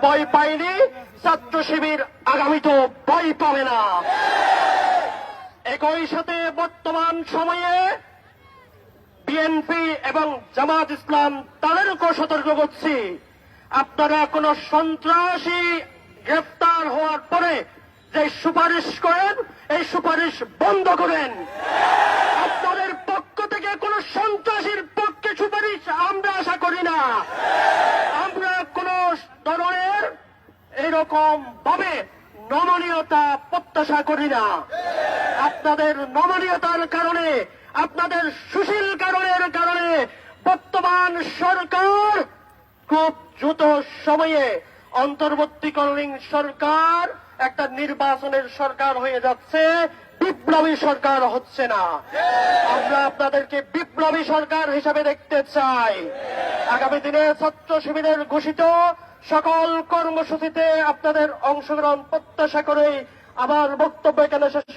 ভয় পায়নি, ছাত্র শিবির আগামীতেও ভয় পাবে না। একই সাথে বর্তমান সময়ে বিএনপি এবং জামাত ইসলাম তাদেরকেও সতর্ক করছি, আপনারা কোন সন্ত্রাসী গ্রেফতার হওয়ার পরে যে সুপারিশ করেন, এই সুপারিশ বন্ধ করেন। আপনাদের পক্ষ থেকে কোন সন্ত্রাসীর পক্ষে সুপারিশ আমরা আশা করি না। আমরা কোন ধরনের এরকম ভাবে নমনীয়তা প্রত্যাশা করি না। আপনাদের নমনীয়তার কারণে, আপনাদের সুশীল কারণের কারণে বর্তমান সরকার খুব দ্রুত সময়ে অন্তর্বর্তীকালীন সরকার একটা নির্বাচনের সরকার হয়ে যাচ্ছে, বিপ্লবী সরকার হচ্ছে না। আমরা আপনাদেরকে বিপ্লবী সরকার হিসাবে দেখতে চাই। আগামী দিনে ছাত্র শিবিরের ঘোষিত সকল কর্মসূচিতে আপনাদের অংশগ্রহণ প্রত্যাশা করে আমার বক্তব্য এখানে শেষ